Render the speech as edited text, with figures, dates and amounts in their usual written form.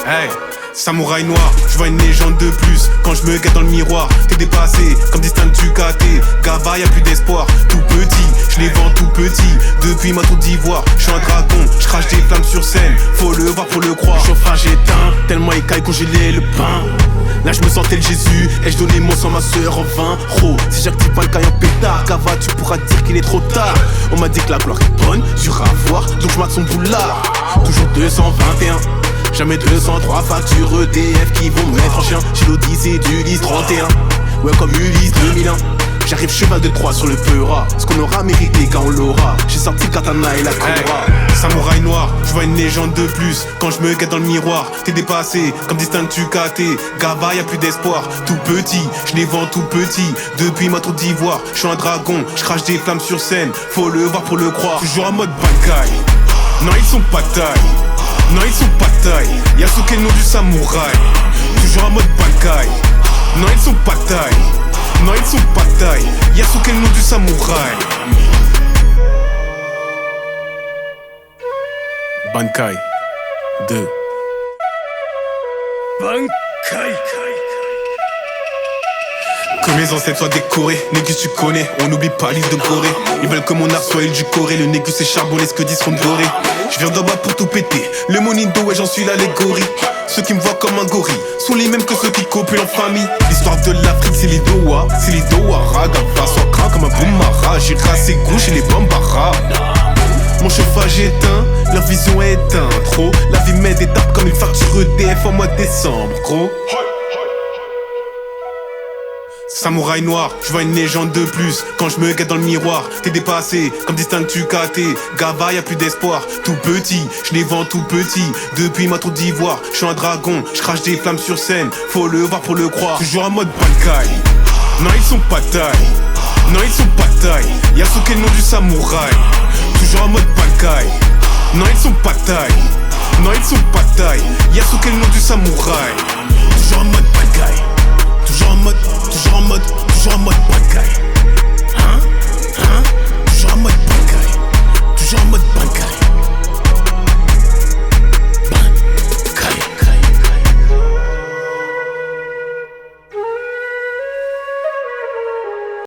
Hey, samouraï noir, je vois une légende de plus. Quand je me guette dans le miroir, t'es dépassé, comme distinct du KT. Gava, y'a plus d'espoir, tout petit, je les vends tout petit. Depuis ma tour d'ivoire, je suis un dragon, je crache des flammes sur scène. Faut le voir pour le croire, chauffage éteint, tellement écaille congelé le pain. Là je me sentais le Jésus, ai-je donné mon sang ma soeur en vain? Oh, si j'active pas le caille en pétard, Gava tu pourras dire qu'il est trop tard. On m'a dit que la gloire est bonne, dure à voir, donc je mate son boulard. Toujours 221, jamais 203 factures EDF qui vont me mettre en chien. J'ai l'Odyssée du 10-31, ouais comme Ulysse 2001. J'arrive cheval de Troie sur le Peura, ce qu'on aura mérité quand on l'aura. J'ai sorti le katana et la cobra. Hey, samouraï noir, je vois une légende de plus. Quand je me guette dans le miroir, t'es dépassé, comme distinct du KT. Gava, y'a plus d'espoir, tout petit, je les vends tout petit. Depuis ma tour d'ivoire, je suis un dragon, je crache des flammes sur scène. Faut le voir pour le croire, toujours en mode Bankai. Non ils sont pas taille, non ils sont pas taille. Yasuke le nom du samouraï, toujours en mode Bankai. Non ils sont pas taille, non ils sont pas taille. Yasuke le nom du samouraï. Bankai 2 Bankai. Que mes ancêtres soient décorés, Négus tu connais, on n'oublie pas l'île de Gorée. Ils veulent que mon art soit île du Corée, le Négus c'est charbonné, ce que disent seront dorés. Je viens d'en bas pour tout péter, le Monindo ouais j'en suis l'allégorie. Ceux qui me voient comme un gorille sont les mêmes que ceux qui copulent en famille. L'histoire de l'Afrique c'est les Doha, Gava soit craint comme un boumara. J'irai à ses gauches et les Bambara. Mon chauffage éteint, leur vision est éteinte, trop. La vie m'aide et tape comme une facture EDF en mois de décembre, gros. Samouraï noir, je vois une légende de plus. Quand je me guette dans le miroir, t'es dépassé, comme distinct du KT. Gava, y'a plus d'espoir, tout petit, je les vends tout petit. Depuis ma tour d'ivoire, je suis un dragon, je crache des flammes sur scène. Faut le voir pour le croire, toujours en mode Bankai. Non ils sont pas taille, non ils sont pas taille. Yasuke le nom du samouraï, toujours en mode Bankai. Non ils sont pas taille, non ils sont pas taille. Yasuke le nom du samouraï, toujours en mode Bankai. Toujours en mode Bankai. Hein?